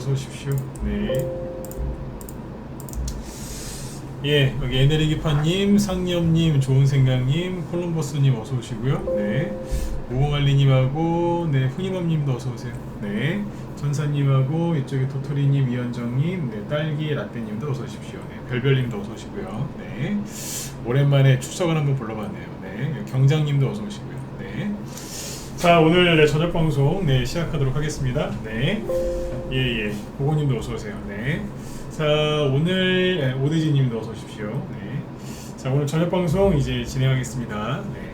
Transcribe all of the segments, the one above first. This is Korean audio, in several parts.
어서 오십시오. 네. 예, 여기 에네르기파님, 상념님, 좋은생각님, 콜럼버스님 어서 오시고요. 네. 무공알리님하고, 네, 훈이맘님도 어서 오세요. 네. 전사님하고 이쪽에 도토리님, 이현정님, 네, 딸기 라떼님도 어서 오십시오. 네, 별별님도 어서 오시고요. 네. 오랜만에 출석을 한번 불러봤네요. 네. 경장님도 어서 오시고요. 네. 자, 오늘 네, 저녁 방송 네, 시작하도록 하겠습니다. 네. 예. 고고님도 어서 오세요. 네. 자, 오늘 오대지님도 어서 오십시오. 네. 자, 오늘 저녁 방송 이제 진행하겠습니다. 네.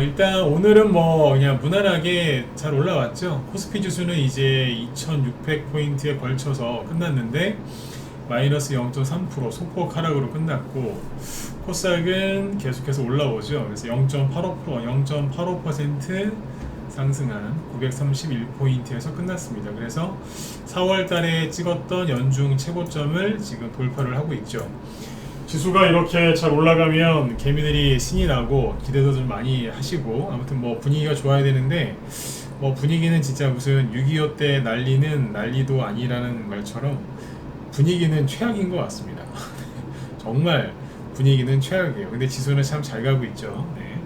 일단 오늘은 뭐 그냥 무난하게 잘 올라왔죠. 코스피 지수는 이제 2,600포인트에 걸쳐서 끝났는데 마이너스 0.3% 소폭 하락으로 끝났고, 코스닥은 계속해서 올라오죠. 그래서 0.85% 상승한 931포인트에서 끝났습니다. 그래서 4월 달에 찍었던 연중 최고점을 지금 돌파를 하고 있죠. 지수가 이렇게 잘 올라가면 개미들이 신이 나고 기대도 좀 많이 하시고, 아무튼 뭐 분위기가 좋아야 되는데, 뭐 분위기는 진짜 무슨 6.25 때 난리는 난리도 아니라는 말처럼 분위기는 최악인 것 같습니다. 정말 분위기는 최악이에요. 근데 지수는 참 잘 가고 있죠. 네.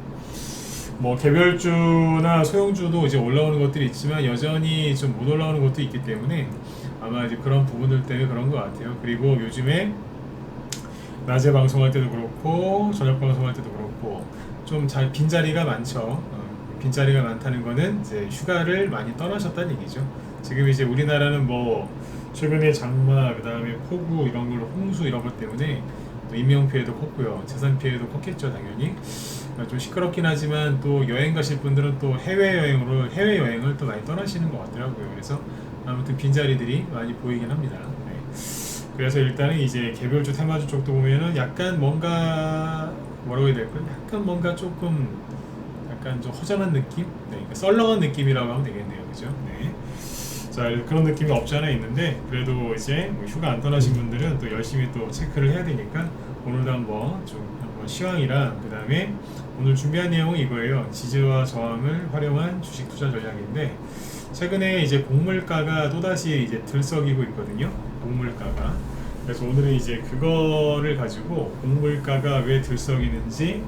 뭐 개별주나 소형주도 이제 올라오는 것들이 있지만 여전히 좀 못 올라오는 것도 있기 때문에 아마 이제 그런 부분들 때문에 그런 것 같아요. 그리고 요즘에 낮에 방송할 때도 그렇고 저녁 방송할 때도 그렇고 좀 잘 빈자리가 많죠. 빈자리가 많다는 거는 이제 휴가를 많이 떠나셨다는 얘기죠. 지금 이제 우리나라는 뭐 최근에 장마, 그 다음에 폭우 이런 걸로 홍수 이런 것 때문에 또 인명 피해도 컸고요, 재산 피해도 컸겠죠 당연히. 좀 시끄럽긴 하지만 또 여행 가실 분들은 또 해외여행을 또 많이 떠나시는 것 같더라고요. 그래서 아무튼 빈자리들이 많이 보이긴 합니다. 네. 그래서 일단은 이제 개별주 테마주 쪽도 보면은 약간 뭔가 뭐라고 해야 될까요? 약간 뭔가 조금 약간 좀 허전한 느낌? 네, 그러니까 썰렁한 느낌이라고 하면 되겠네요. 그죠? 네. 자, 그런 느낌이 없지 않아 있는데, 그래도 이제 뭐 휴가 안 떠나신 분들은 또 열심히 또 체크를 해야 되니까 오늘도 한번 시황이랑, 그 다음에 오늘 준비한 내용은 이거예요. 지지와 저항을 활용한 주식 투자 전략인데, 최근에 이제 곡물가가 또다시 이제 들썩이고 있거든요. 곡물가가. 그래서 오늘은 이제 그거를 가지고 곡물가가 왜 들썩이는지,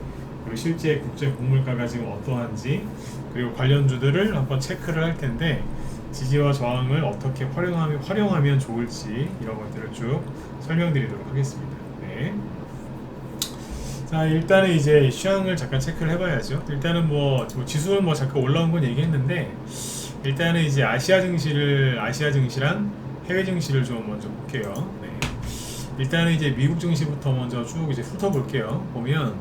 그리고 실제 국제 곡물가가 지금 어떠한지, 그리고 관련주들을 한번 체크를 할 텐데, 지지와 저항을 어떻게 활용하면 좋을지 이런 것들을 쭉 설명드리도록 하겠습니다. 네. 자, 일단은 이제 시황을 잠깐 체크를 해봐야죠. 일단은 뭐 지수는 뭐 잠깐 올라온 건 얘기했는데, 일단은 이제 아시아 증시랑 해외 증시를 좀 먼저 볼게요. 네. 일단은 이제 미국 증시부터 먼저 쭉 이제 훑어볼게요. 보면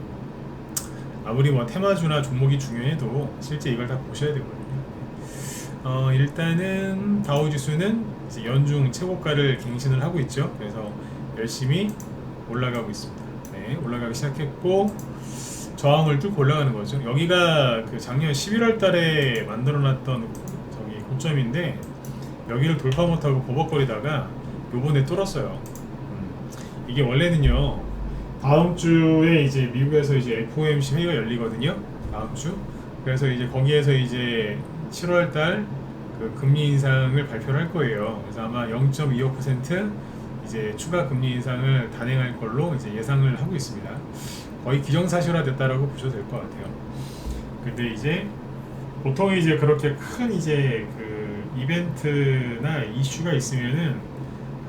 아무리 뭐 테마주나 종목이 중요해도 실제 이걸 다 보셔야 되거든요. 일단은 다우지수는 이제 연중 최고가를 갱신을 하고 있죠. 그래서 열심히 올라가고 있습니다. 네, 올라가기 시작했고 저항을 뚫고 올라가는 거죠. 여기가 그 작년 11월 달에 만들어놨던 저기 고점인데, 여기를 돌파 못하고 버벅거리다가 요번에 뚫었어요. 이게 원래는요, 다음 주에 이제 미국에서 이제 FOMC 회의가 열리거든요. 다음 주. 그래서 이제 거기에서 이제 7월달 그 금리 인상을 발표를 할 거예요. 그래서 아마 0.25% 이제 추가 금리 인상을 단행할 걸로 이제 예상을 하고 있습니다. 거의 기정사실화 됐다라고 보셔도 될 것 같아요. 근데 이제 보통 이제 그렇게 큰 이제 그 이벤트나 이슈가 있으면은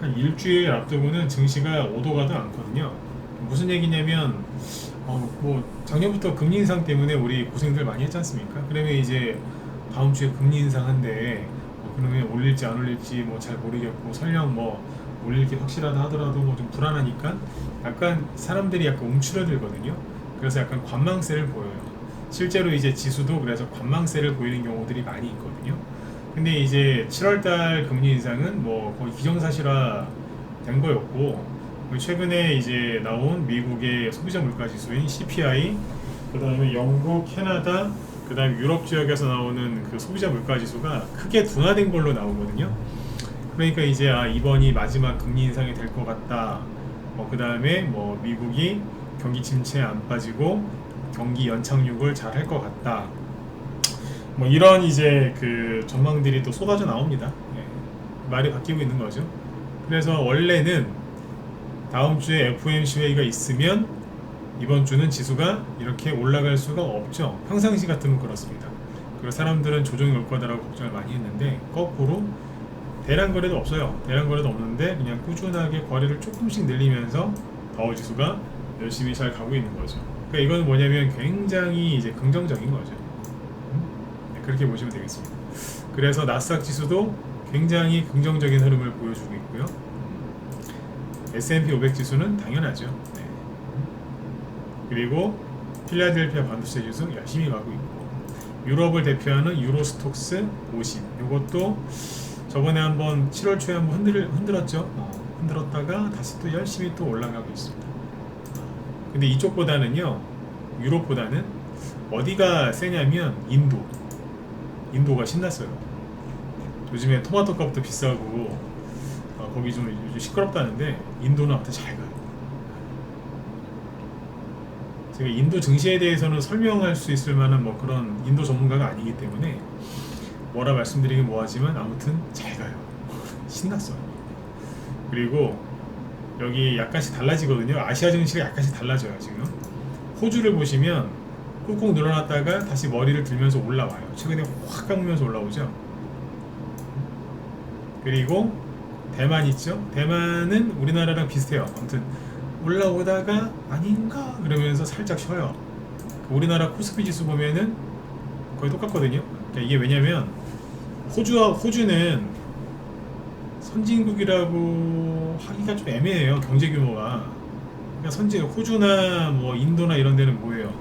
한 일주일 앞두고는 증시가 오도가도 않거든요. 무슨 얘기냐면 뭐 작년부터 금리 인상 때문에 우리 고생들 많이 했지 않습니까? 그러면 이제 다음 주에 금리 인상한데 그러면 올릴지 안 올릴지 뭐 잘 모르겠고, 설령 뭐 올릴 게 확실하다 하더라도 뭐 좀 불안하니까 약간 사람들이 약간 움츠러들거든요. 그래서 약간 관망세를 보여요. 실제로 이제 지수도 그래서 관망세를 보이는 경우들이 많이 있거든요. 근데 이제 7월달 금리 인상은 뭐 거의 기정사실화 된 거였고, 최근에 이제 나온 미국의 소비자 물가 지수인 CPI, 그 다음에 영국, 캐나다, 그 다음에 유럽 지역에서 나오는 그 소비자 물가 지수가 크게 둔화된 걸로 나오거든요. 그러니까 이제 이번이 마지막 금리 인상이 될 것 같다. 그 다음에 뭐 미국이 경기 침체에 안 빠지고 경기 연착륙을 잘 할 것 같다. 뭐 이런 이제 그 전망들이 또 쏟아져 나옵니다. 네. 말이 바뀌고 있는 거죠. 그래서 원래는 다음 주에 FOMC 회의가 있으면 이번 주는 지수가 이렇게 올라갈 수가 없죠. 평상시 같으면 그렇습니다. 그리고 사람들은 조정이 올 거다라고 걱정을 많이 했는데 거꾸로 대량 거래도 없어요. 대량 거래도 없는데 그냥 꾸준하게 거래를 조금씩 늘리면서 다우 지수가 열심히 잘 가고 있는 거죠. 그러니까 이건 뭐냐면 굉장히 이제 긍정적인 거죠. 네, 그렇게 보시면 되겠습니다. 그래서 나스닥 지수도 굉장히 긍정적인 흐름을 보여주고 있고요. S&P 500 지수는 당연하죠. 네. 그리고 필라델피아 반도체 지수 열심히 가고 있고, 유럽을 대표하는 유로스톡스 50 이것도 저번에 한번 7월 초에 한번 흔들었죠. 흔들었다가 다시 또 열심히 또 올라가고 있습니다. 근데 이쪽보다는요, 유럽보다는 어디가 세냐면 인도가 신났어요. 요즘에 토마토 값도 비싸고 거기 좀 요즘 시끄럽다는데 인도는 아무튼 잘 가요. 제가 인도 증시에 대해서는 설명할 수 있을 만한 뭐 그런 인도 전문가가 아니기 때문에 뭐라 말씀드리긴 뭐하지만 아무튼 잘 가요. 신났어요. 그리고 여기 약간씩 달라지거든요. 아시아 증시가 약간씩 달라져요. 지금 호주를 보시면 꾹꾹 늘어났다가 다시 머리를 들면서 올라와요. 최근에 확 감으면서 올라오죠. 그리고 대만 있죠. 대만은 우리나라랑 비슷해요. 아무튼 올라오다가 아닌가 그러면서 살짝 쉬어요. 우리나라 코스피 지수 보면은 거의 똑같거든요. 그러니까 이게 왜냐면 호주는 선진국이라고 하기가 좀 애매해요. 경제 규모가. 그러니까 호주나 뭐 인도나 이런 데는 뭐예요?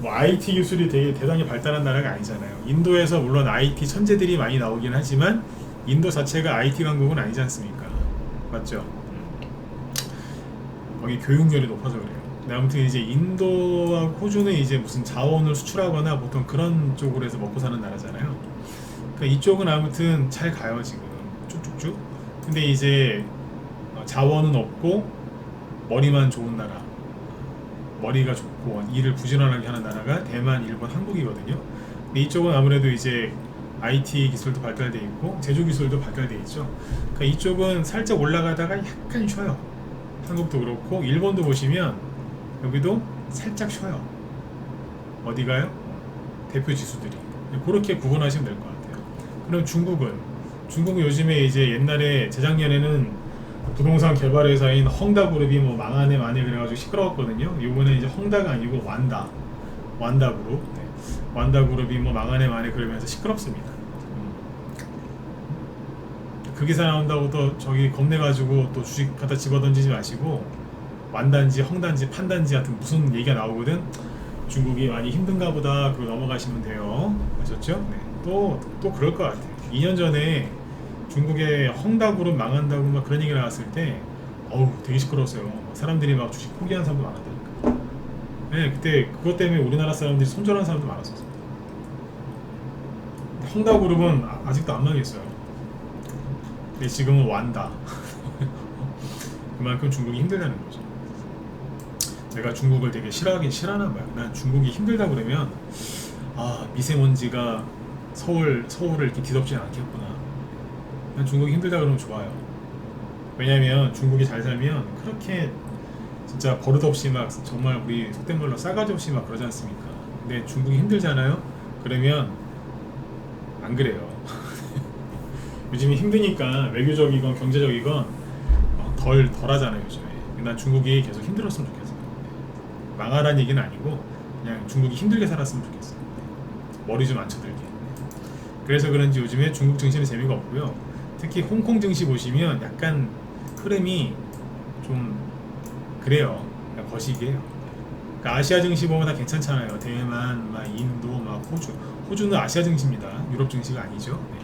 뭐 IT 기술이 되게 대단히 발달한 나라가 아니잖아요. 인도에서 물론 IT 천재들이 많이 나오긴 하지만 인도 자체가 IT 강국은 아니지 않습니까? 맞죠? 거기 교육열이 높아서 그래요. 근데 아무튼 이제 인도와 호주는 이제 무슨 자원을 수출하거나 보통 그런 쪽으로 해서 먹고 사는 나라잖아요. 그러니까 이쪽은 아무튼 잘 가요 지금 쭉쭉쭉. 근데 이제 자원은 없고 머리만 좋은 나라, 머리가 좋고 일을 부지런하게 하는 나라가 대만, 일본, 한국이거든요. 근데 이쪽은 아무래도 이제 IT 기술도 발달돼 있고 제조 기술도 발달돼 있죠. 그러니까 이쪽은 살짝 올라가다가 약간 쉬어요. 한국도 그렇고 일본도 보시면 여기도 살짝 쉬어요. 어디가요? 대표 지수들이. 그렇게 구분하시면 될 것 같아요. 그럼 중국은 요즘에 이제 옛날에 재작년에는 부동산 개발 회사인 헝다그룹이 뭐 망하네 그래가지고 시끄러웠거든요. 이번에 이제 헝다가 아니고 완다그룹. 네. 완다그룹이 뭐 망하네 그러면서 시끄럽습니다. 그 기사 나온다고 또 저기 겁내가지고 또 주식 갖다 집어던지지 마시고 완단지, 헝단지, 판단지 같은 무슨 얘기가 나오거든. 중국이 많이 힘든가 보다 그러고 넘어가시면 돼요. 아셨죠? 네. 또 그럴 것 같아요. 2년 전에 중국의 헝다그룹 망한다고 막 그런 얘기 나왔을 때 되게 시끄러웠어요. 사람들이 막 주식 포기한 사람도 많았다니까. 네, 그때 그것 때문에 우리나라 사람들이 손절한 사람도 많았었어요. 헝다그룹은 아직도 안 망했어요. 근데 지금은 완다. 그만큼 중국이 힘들다는 거죠. 내가 중국을 되게 싫어하긴 싫어하나 봐요. 난 중국이 힘들다 그러면 미세먼지가 서울을 이렇게 뒤덮지 않겠구나. 난 중국이 힘들다 그러면 좋아요. 왜냐면 중국이 잘 살면 그렇게 진짜 버릇없이 막 정말 우리 속된 말로 싸가지 없이 막 그러지 않습니까? 근데 중국이 힘들잖아요. 그러면 안 그래요. 요즘이 힘드니까 외교적이건 경제적이건 덜 하잖아요 요즘에. 난 중국이 계속 힘들었으면 좋겠어요. 망하라는 얘기는 아니고 그냥 중국이 힘들게 살았으면 좋겠어요. 머리 좀 안 쳐들게. 그래서 그런지 요즘에 중국 증시는 재미가 없고요. 특히 홍콩 증시 보시면 약간 흐름이 좀 그래요. 거시기해요. 그러니까 아시아 증시 보면 다 괜찮잖아요. 대만, 인도, 호주는 아시아 증시입니다. 유럽 증시가 아니죠. 네.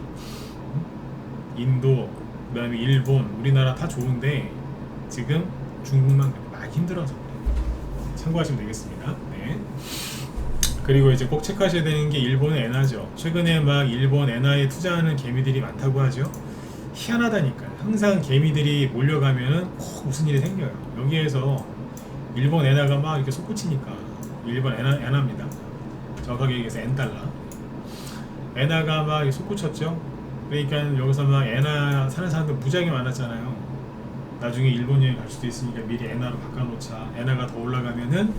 인도, 그다음에 일본, 우리나라 다 좋은데 지금 중국만 많이 힘들어서 그래요. 참고하시면 되겠습니다. 네. 그리고 이제 꼭 체크하셔야 되는 게 일본의 엔화죠. 최근에 막 일본 엔화에 투자하는 개미들이 많다고 하죠. 희한하다니까요. 항상 개미들이 몰려가면은 꼭 무슨 일이 생겨요. 여기에서 일본 엔화가 막 이렇게 솟구치니까 일본 엔화입니다. 정확하게 얘기해서 엔달러. 엔화가 막 솟구쳤죠. 그러니까 여기서 막 엔화 사는 사람들 무지하게 많았잖아요. 나중에 일본 여행 갈 수도 있으니까 미리 엔화로 바꿔놓자. 엔화가 더 올라가면은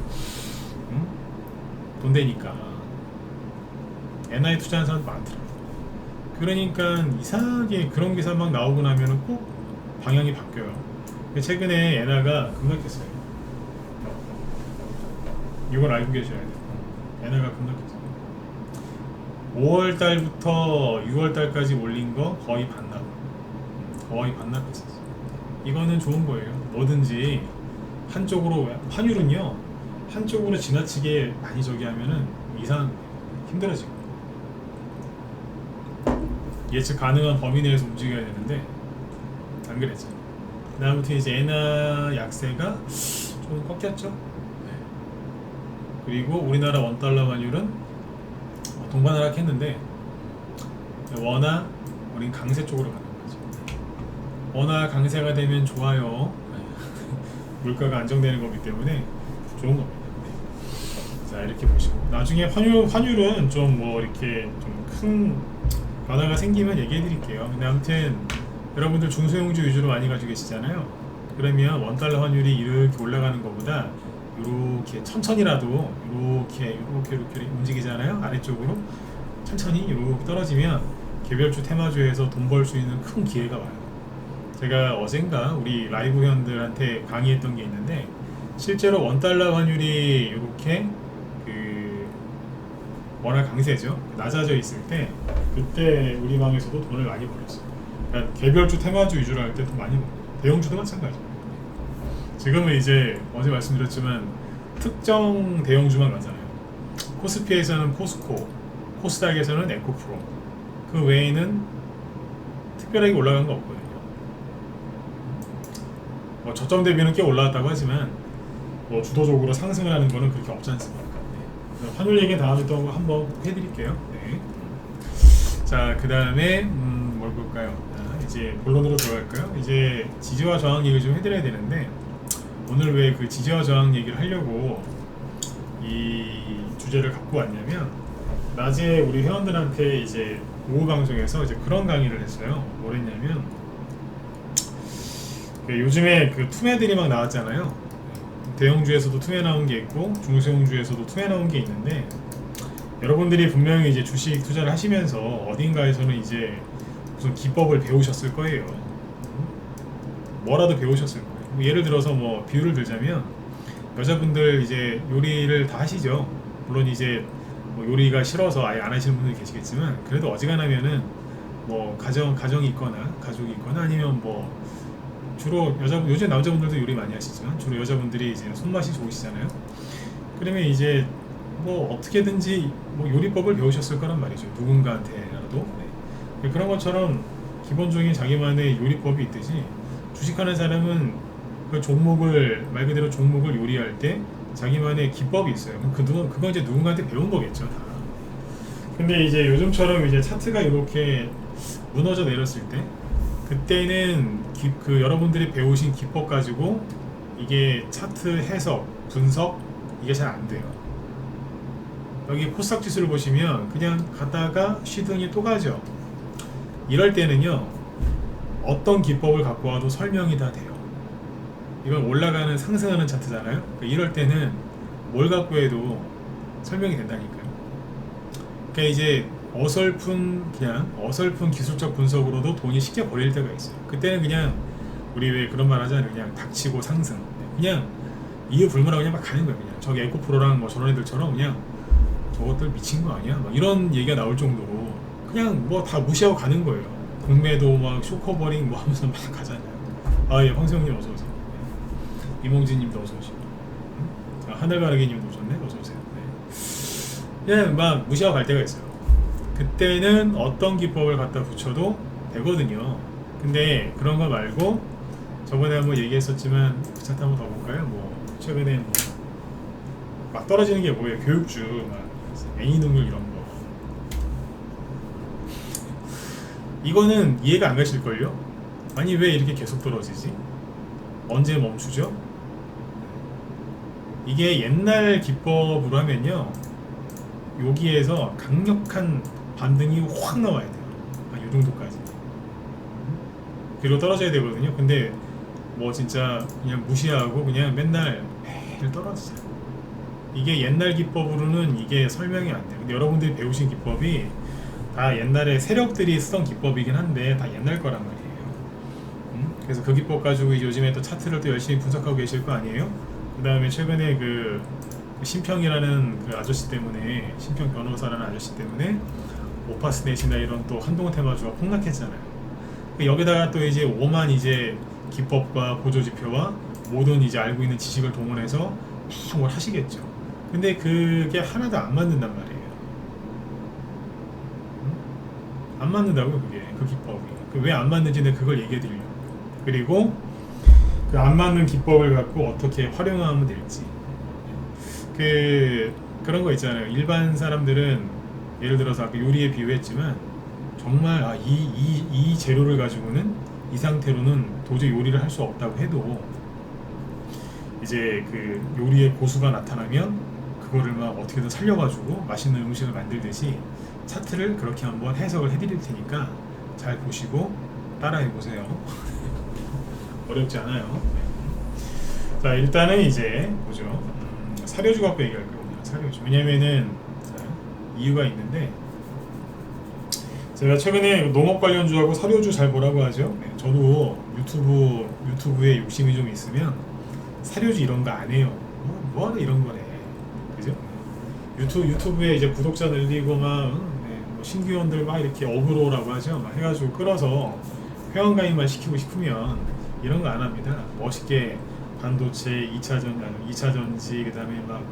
돈 되니까 엔화에 투자하는 사람도 많더라고요. 그러니까 이상하게 그런 기사 막 나오고 나면은 꼭 방향이 바뀌어요. 최근에 엔화가 급락했어요. 이걸 알고 계셔야 돼요. 엔화가 급락했어요. 5월 달부터 6월 달까지 올린 거 거의 반납. 거의 반납했었어요. 이거는 좋은 거예요. 뭐든지 한쪽으로, 환율은요, 한쪽으로 지나치게 많이 저기 하면은 이상 힘들어지고, 예측 가능한 범위 내에서 움직여야 되는데 안 그랬죠. 그다음부터 이제 엔화 약세가 좀 꺾였죠. 네. 그리고 우리나라 원달러 환율은 동반하락했는데 원화 우린 강세 쪽으로 가는 거죠. 원화 강세가 되면 좋아요. 물가가 안정되는 거기 때문에 좋은 겁니다. 네. 자, 이렇게 보시고 나중에 환율은 좀 뭐 이렇게 좀 큰 변화가 생기면 얘기해 드릴게요. 근데 아무튼 여러분들 중소형주 위주로 많이 가지고 계시잖아요. 그러면 원달러 환율이 이렇게 올라가는 것보다 이렇게 천천히라도 이렇게 움직이잖아요. 아래쪽으로 천천히 이렇게 떨어지면 개별주 테마주에서 돈 벌 수 있는 큰 기회가 와요. 제가 어젠가 우리 라이브 회원들한테 강의했던 게 있는데, 실제로 원달러 환율이 이렇게 그 워낙 강세죠. 낮아져 있을 때 그때 우리 방에서도 돈을 많이 벌었어요. 그러니까 개별주 테마주 위주로 할 때 돈 많이 벌어요. 대형주도 마찬가지예요. 지금은 이제 어제 말씀드렸지만 특정 대형주만 가잖아요. 코스피에서는 포스코, 코스닥에서는 에코프로, 그 외에는 특별하게 올라간 거 없거든요. 뭐 저점 대비는 꽤 올라왔다고 하지만 뭐 주도적으로 상승을 하는 거는 그렇게 없지 않습니까? 네. 환율 얘기는 다음에 또 한번 해드릴게요. 네. 자, 그 다음에 뭘 볼까요? 이제 본론으로 들어갈까요? 이제 지지와 저항 얘기를 좀 해드려야 되는데, 오늘 왜 그 지지와 저항 얘기를 하려고 이 주제를 갖고 왔냐면, 낮에 우리 회원들한테 이제 오후 방송에서 이제 그런 강의를 했어요. 뭘 했냐면, 요즘에 그 투매들이 막 나왔잖아요. 대형주에서도 투매 나온 게 있고 중소형주에서도 투매 나온 게 있는데, 여러분들이 분명히 이제 주식 투자를 하시면서 어딘가에서는 이제 무슨 기법을 배우셨을 거예요. 뭐라도 배우셨을 거예요. 예를 들어서 뭐 비유를 들자면, 여자분들 이제 요리를 다 하시죠. 물론 이제 뭐 요리가 싫어서 아예 안 하시는 분들이 계시겠지만, 그래도 어지간하면은 뭐 가정이 있거나 가족이 있거나 아니면 뭐 주로 요즘 남자분들도 요리 많이 하시지만 주로 여자분들이 이제 손맛이 좋으시잖아요. 그러면 이제 뭐 어떻게든지 뭐 요리법을 배우셨을 거란 말이죠. 누군가한테라도. 네. 그런 것처럼 기본적인 자기만의 요리법이 있듯이, 주식하는 사람은 그 종목을 말 그대로 종목을 요리할 때 자기만의 기법이 있어요. 그거 이제 누군가한테 배운 거겠죠, 다. 근데 이제 요즘처럼 이제 차트가 이렇게 무너져 내렸을 때, 그때는 그 여러분들이 배우신 기법 가지고 이게 차트 해석, 분석 이게 잘 안 돼요. 여기 코스닥 지수를 보시면 그냥 가다가 쉬더니 또 가죠. 이럴 때는요, 어떤 기법을 갖고 와도 설명이 다 돼요. 이건 올라가는 상승하는 차트잖아요. 그러니까 이럴 때는 뭘 갖고 해도 설명이 된다니까요. 그러니까 이제 어설픈 기술적 분석으로도 돈이 쉽게 벌릴 때가 있어요. 그때는 그냥 우리 왜 그런 말 하잖아요. 그냥 닥치고 상승. 그냥 이유 불문하고 그냥 막 가는 거예요. 그냥 저기 에코프로랑 뭐 저런 애들처럼 그냥 저것들 미친 거 아니야? 막 이런 얘기가 나올 정도로 그냥 뭐 다 무시하고 가는 거예요. 공매도 막 쇼커버링 뭐 하면서 막 가잖아요. 아, 예, 황세형님 어서 오세요. 네. 이몽진님도 어서 오시고, 하늘가르기님도 오셨네. 어서 오세요. 네. 그냥 막 무시하고 갈 때가 있어요. 그때는 어떤 기법을 갖다 붙여도 되거든요. 근데 그런 거 말고, 저번에 한번 얘기했었지만 그 차트 한번 더 볼까요? 뭐 최근에 뭐 막 떨어지는 게 뭐예요? 교육주, 막 A능률 이런 거. 이거는 이해가 안 가실걸요? 아니 왜 이렇게 계속 떨어지지? 언제 멈추죠? 이게 옛날 기법으로 하면요, 여기에서 강력한 반등이 확 나와야 돼요. 약간 이 정도까지 뒤로 떨어져야 되거든요. 근데 뭐 진짜 그냥 무시하고 그냥 맨날 매일 떨어지잖아. 이게 옛날 기법으로는 이게 설명이 안 돼요. 근데 여러분들이 배우신 기법이 다 옛날에 세력들이 쓰던 기법이긴 한데 다 옛날 거란 말이에요. 그래서 그 기법 가지고 이제 요즘에 또 차트를 또 열심히 분석하고 계실 거 아니에요? 그 다음에 최근에 그 신평이라는 그 아저씨 때문에, 신평 변호사라는 아저씨 때문에 오파스넷이나 이런 또 한동훈 테마주가 폭락했잖아요. 여기다가 또 이제 오만 이제 기법과 보조지표와 모든 이제 알고 있는 지식을 동원해서 막 뭘 하시겠죠. 근데 그게 하나도 안 맞는단 말이에요. 안 맞는다고요, 그게. 그 기법이. 왜 안 맞는지는 그걸 얘기해 드리려고. 그리고 그 안 맞는 기법을 갖고 어떻게 활용하면 될지. 그런 거 있잖아요. 일반 사람들은 예를 들어서 아까 요리에 비유했지만 정말 이 재료를 가지고는 이 상태로는 도저히 요리를 할 수 없다고 해도 이제 그 요리의 고수가 나타나면 그거를 막 어떻게든 살려가지고 맛있는 음식을 만들듯이 차트를 그렇게 한번 해석을 해드릴 테니까 잘 보시고 따라해 보세요. 어렵지 않아요. 자, 일단은 이제 보죠. 사료주 갖고 얘기할 거예요. 사료주. 왜냐면은 이유가 있는데 제가 최근에 농업 관련주하고 사료주 잘 보라고 하죠. 네, 저도 유튜브에 욕심이 좀 있으면 사료주 이런 거 안 해요. 뭐하러 이런 거래. 그죠? 유튜브에 이제 구독자 늘리고 막 뭐 신규원들 막 이렇게 어그로라고 하죠. 막 해가지고 끌어서 회원가입만 시키고 싶으면 이런 거 안 합니다. 멋있게 반도체, 2차 전지, 그 다음에 막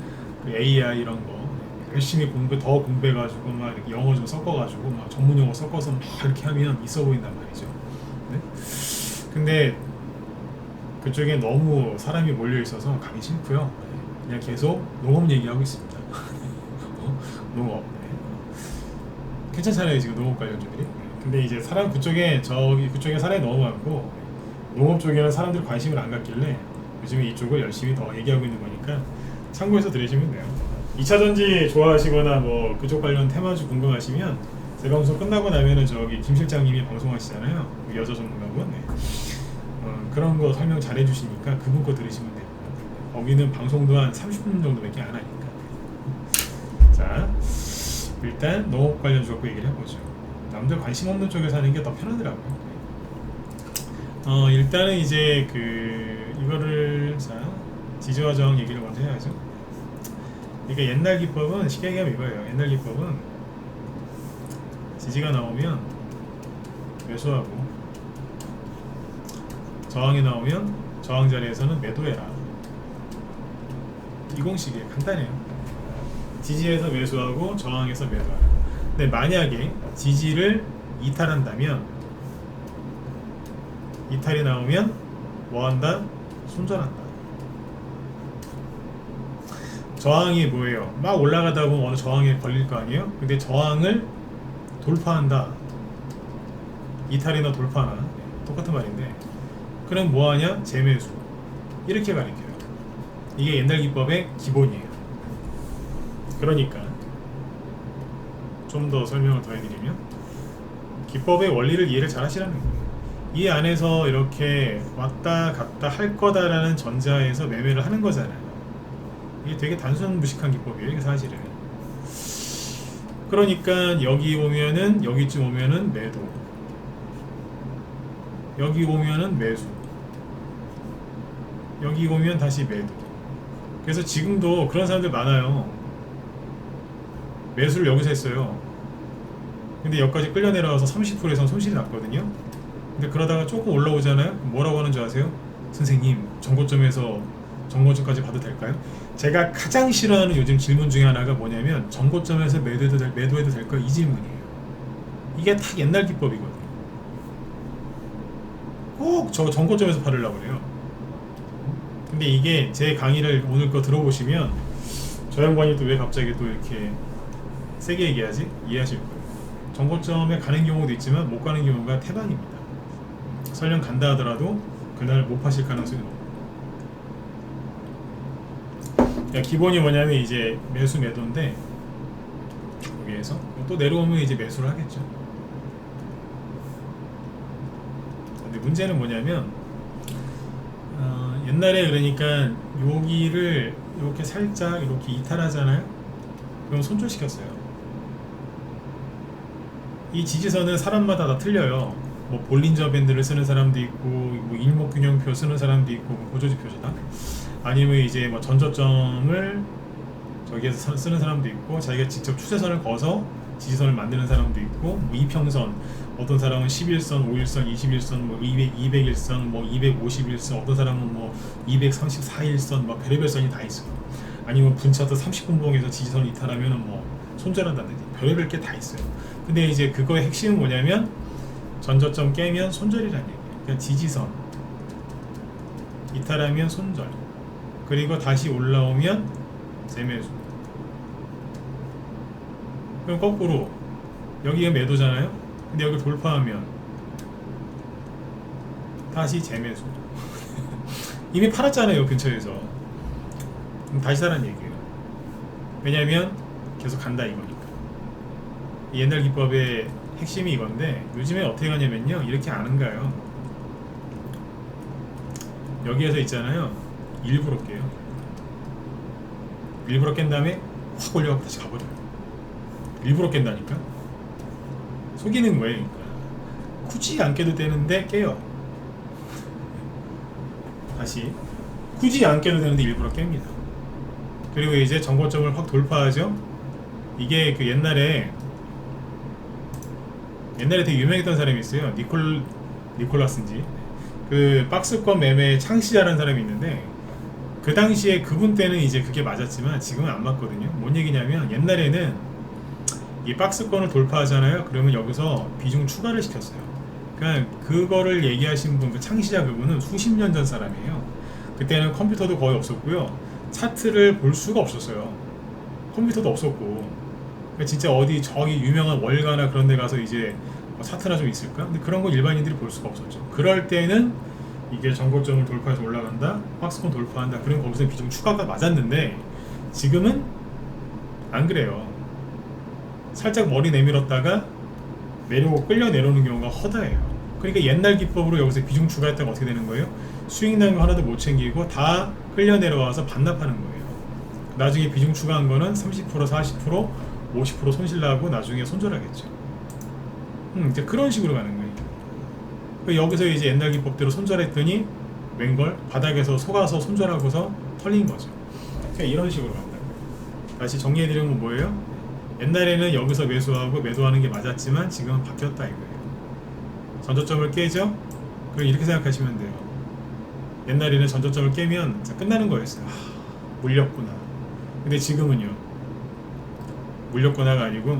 AI 이런 거 열심히 더 공부해가지고 막 이렇게 영어 좀 섞어가지고 막 전문 용어 섞어서 막 이렇게 하면 있어 보인단 말이죠. 네? 근데 그쪽에 너무 사람이 몰려 있어서 가기 싫고요. 그냥 계속 농업 얘기하고 있습니다. 농업. 네. 괜찮잖아요, 지금 농업 관련주들이. 근데 이제 그쪽에 사람이 너무 많고 농업 쪽에는 사람들이 관심을 안 갖길래 요즘에 이쪽을 열심히 더 얘기하고 있는 거니까 참고해서 들으시면 돼요. 2차 전지 좋아하시거나 뭐 그쪽 관련 테마주 궁금하시면 제 방송 끝나고 나면은 저기 김 실장님이 방송하시잖아요. 여자 전문가분. 네. 그런 거 설명 잘 해주시니까 그분 거 들으시면 돼요. 거기는 방송도 한 30분 정도밖에 안 하니까. 자, 일단 농업 관련 주고 얘기를 해보죠. 남들 관심 없는 쪽에서 하는 게 더 편하더라고요. 일단은 이제 이거를 지지와 저항 얘기를 먼저 해야죠. 그러니까 옛날 기법은 쉽게 얘기하면 이거예요. 옛날 기법은 지지가 나오면 매수하고 저항이 나오면 저항 자리에서는 매도해라. 이 공식이에요. 간단해요. 지지에서 매수하고 저항에서 매도하라. 근데 만약에 지지를 이탈한다면 이탈이 나오면 뭐한다? 손절한다. 저항이 뭐예요? 막 올라가다 보면 어느 저항에 걸릴 거 아니에요? 근데 저항을 돌파한다. 이탈이나 돌파나 똑같은 말인데 그럼 뭐하냐? 재매수. 이렇게 가르쳐요. 이게 옛날 기법의 기본이에요. 그러니까 좀 더 설명을 더 해드리면 기법의 원리를 이해를 잘 하시라는 거예요. 이 안에서 이렇게 왔다 갔다 할 거다라는 전제하에서 매매를 하는 거잖아요. 이게 되게 단순 무식한 기법이에요, 이게 사실은. 그러니까 여기 오면은 여기쯤 오면은 매도, 여기 오면은 매수, 여기 오면 다시 매도. 그래서 지금도 그런 사람들 많아요. 매수를 여기서 했어요. 근데 여기까지 끌려 내려와서 30% 이상 손실이 났거든요. 근데 그러다가 조금 올라오잖아요. 뭐라고 하는 줄 아세요? 선생님, 정고점에서 정고점까지 봐도 될까요? 제가 가장 싫어하는 요즘 질문 중에 하나가 뭐냐면 정고점에서 매도해도 될까요? 이 질문이에요. 이게 딱 옛날 기법이거든요. 꼭 저 정고점에서 팔으려고 그래요. 근데 이게 제 강의를 오늘 거 들어보시면 저 양반이 또 왜 갑자기 또 이렇게 세게 얘기하지? 이해하실 거예요. 정고점에 가는 경우도 있지만 못 가는 경우가 태반입니다. 설령 간다 하더라도 그날 못 파실 가능성이 높아요. 기본이 뭐냐면 이제 매수 매도인데 여기에서 또 내려오면 이제 매수를 하겠죠. 문제는 뭐냐면 옛날에 그러니까 여기를 이렇게 살짝 이렇게 이탈하잖아요. 그럼 손절시켰어요. 이 지지선은 사람마다 다 틀려요. 뭐 볼린저 밴드를 쓰는 사람도 있고, 뭐 일목균형표 쓰는 사람도 있고, 보조지표시다. 아니면 이제 뭐 전저점을 저기에서 쓰는 사람도 있고, 자기가 직접 추세선을 그어서 지지선을 만드는 사람도 있고, 뭐 이평선, 어떤 사람은 11선, 5일선, 21선, 뭐 200일선, 뭐 251선, 어떤 사람은 뭐 234일선, 뭐 별의별 선이 다 있어요. 아니면 분차도 30분봉에서 지지선 이탈하면은 뭐 손절한다든지 별의별 게 다 있어요. 근데 이제 그거의 핵심은 뭐냐면 전저점 깨면 손절이라는 얘기예요. 그러니까 지지선 이탈하면 손절, 그리고 다시 올라오면 재매수. 그럼 거꾸로 여기가 매도잖아요. 근데 여기 돌파하면 다시 재매수. 이미 팔았잖아요, 근처에서. 그럼 다시 사라는 얘기예요. 왜냐면 계속 간다 이거니까. 옛날 기법의 핵심이 이건데, 요즘에 어떻게 가냐면요, 이렇게 안 가요. 여기에서 있잖아요, 일부러 깨요. 일부러 깬 다음에 확 올려갖고 다시 가버려요. 일부러 깬다니까. 속이는 거예요. 그러니까 굳이 안 깨도 되는데 깨요. 다시 굳이 안 깨도 되는데 일부러 깹니다. 그리고 이제 정고점을 확 돌파하죠. 이게 그 옛날에 되게 유명했던 사람이 있어요. 니콜라스인지, 그 박스권 매매 창시자라는 사람이 있는데, 그 당시에 그분 때는 이제 그게 맞았지만 지금은 안 맞거든요. 뭔 얘기냐면, 옛날에는 이 박스권을 돌파하잖아요. 그러면 여기서 비중 추가를 시켰어요. 그러니까 그거를 얘기하신 분, 그 창시자 그분은 수십 년 전 사람이에요. 그때는 컴퓨터도 거의 없었고요, 차트를 볼 수가 없었어요. 컴퓨터도 없었고. 진짜 어디 저기 유명한 월가나 그런 데 가서 이제 차트나 좀 있을까? 근데 그런 거 일반인들이 볼 수가 없었죠. 그럴 때는 이게 정고점을 돌파해서 올라간다, 박스권 돌파한다, 그럼 거기서 비중 추가가 맞았는데, 지금은 안 그래요. 살짝 머리 내밀었다가 내려오고 끌려 내려오는 경우가 허다해요. 그러니까 옛날 기법으로 여기서 비중 추가했다가 어떻게 되는 거예요? 수익 난 거 하나도 못 챙기고 다 끌려 내려와서 반납하는 거예요. 나중에 비중 추가한 거는 30%, 40%, 50% 손실 나고 나중에 손절하겠죠. 이제 그런 식으로 가는 거예요. 여기서 이제 옛날 기법대로 손절했더니 웬걸 바닥에서 속아서 손절하고서 털린 거죠. 그러니까 이런 식으로 간다. 다시 정리해드리는 건 뭐예요? 옛날에는 여기서 매수하고 매도하는 게 맞았지만 지금은 바뀌었다 이거예요. 전저점을 깨죠? 그럼 이렇게 생각하시면 돼요. 옛날에는 전저점을 깨면 끝나는 거였어요. 물렸구나. 근데 지금은요, 물렸구나가 아니고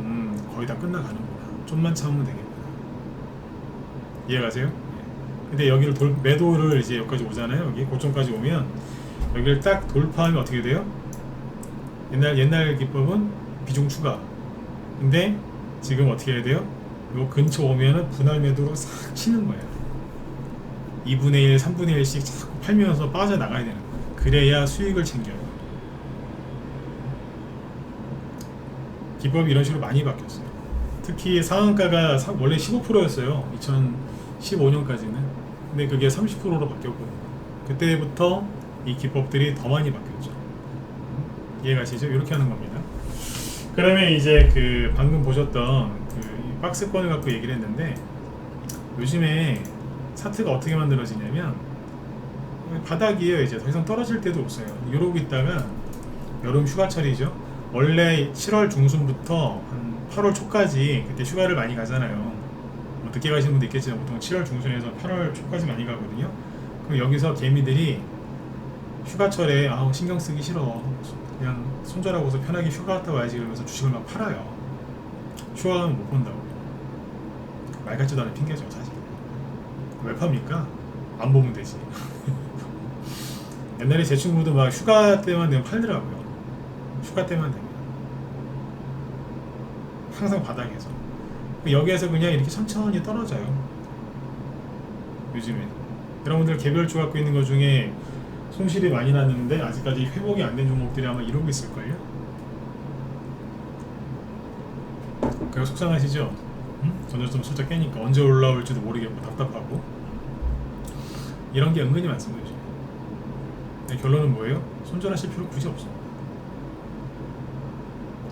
거의 다 끝나가는구나, 좀만 참으면 되겠구나. 이해가세요? 근데 여기를 매도를 이제 여기까지 오잖아요. 여기 고점까지 오면 여기를 딱 돌파하면 어떻게 돼요? 옛날 기법은 비중 추가. 근데 지금 어떻게 해야 돼요? 요 근처 오면은 분할 매도로 싹 치는 거예요. 2분의 1, 3분의 1씩 자꾸 팔면서 빠져나가야 되는 거예요. 그래야 수익을 챙겨요. 기법이 이런 식으로 많이 바뀌었어요. 특히 상한가가 원래 15%였어요. 2015년까지는. 근데 그게 30%로 바뀌었거든요. 그때부터 이 기법들이 더 많이 바뀌었죠. 이해가시죠? 이렇게 하는 겁니다. 그러면 이제 그 방금 보셨던 그 박스권을 갖고 얘기를 했는데, 요즘에 차트가 어떻게 만들어지냐면 바닥이에요. 이제 더 이상 떨어질 때도 없어요. 이러고 있다가 여름 휴가철이죠. 원래 7월 중순부터 한 8월 초까지, 그때 휴가를 많이 가잖아요. 뭐 늦게 가시는 분도 있겠지만 보통 7월 중순에서 8월 초까지 많이 가거든요. 그럼 여기서 개미들이 휴가철에 신경 쓰기 싫어, 그냥 손절하고서 편하게 휴가 갔다 와야지, 그러면서 주식을 막 팔아요. 휴가 가면 못 본다고. 말 같지도 않은 핑계죠 사실. 왜 팝니까? 안 보면 되지. 옛날에 제 친구도 막 휴가 때만 되면 팔더라고요. 휴가 때만 되면 항상 바닥에서. 여기에서 그냥 이렇게 천천히 떨어져요. 요즘에 여러분들 개별주 갖고 있는 것 중에 손실이 많이 났는데 아직까지 회복이 안 된 종목들이 아마 이러고 있을걸요? 그래서 속상하시죠? 전저점 살짝 깨니까 언제 올라올지도 모르겠고 답답하고. 이런 게 은근히 많습니다. 요즘에. 네, 결론은 뭐예요? 손절하실 필요 굳이 없습니다.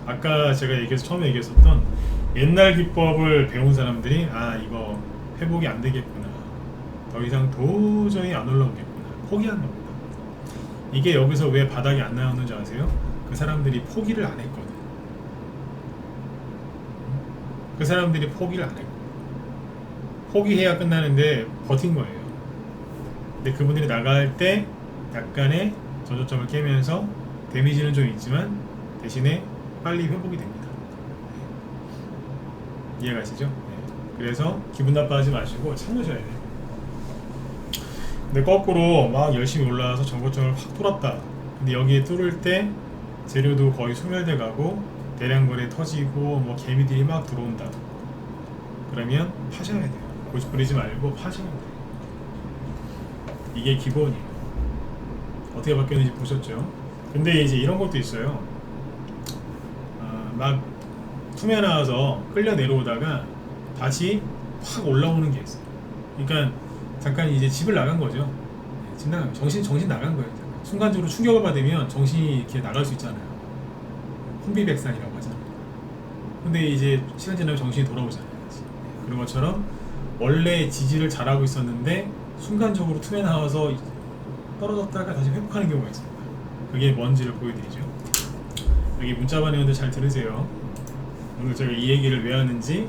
아까 제가 처음에 얘기했었던 옛날 기법을 배운 사람들이 아 이거 회복이 안 되겠구나, 더 이상 도저히 안 올라오겠구나, 포기한 겁니다. 이게 여기서 왜 바닥이 안 나오는지 아세요? 그 사람들이 포기를 안 했거든. 그 사람들이 포기를 안 했거든. 포기해야 끝나는데 버틴 거예요. 근데 그분들이 나갈 때 약간의 저저점을 깨면서 데미지는 좀 있지만 대신에 빨리 회복이 됩니다. 이해가시죠? 네. 그래서 기분 나빠하지 마시고 참으셔야 돼요. 근데 거꾸로 막 열심히 올라와서 정고점을 확 뚫었다. 근데 여기에 뚫을 때 재료도 거의 소멸돼 가고 대량거래 터지고 뭐 개미들이 막 들어온다. 그러면 파셔야 돼요. 고집 부리지 말고 파셔야 돼요. 이게 기본이에요. 어떻게 바뀌었는지 보셨죠? 근데 이제 이런 것도 있어요. 막 투매 나와서 끌려 내려오다가 다시 확 올라오는 게 있어요. 그러니까 잠깐 이제 집을 나간 거죠. 집 나간, 정신 나간 거예요. 순간적으로 충격을 받으면 정신이 이렇게 나갈 수 있잖아요. 혼비백산이라고 하잖아요. 근데 이제 시간 지나면 정신이 돌아오잖아요. 그런 것처럼 원래 지지를 잘하고 있었는데 순간적으로 투매 나와서 떨어졌다가 다시 회복하는 경우가 있습니다. 그게 뭔지를 보여드리죠. 여기 문자 반응들 잘 들으세요. 오늘 제가 이 얘기를 왜 하는지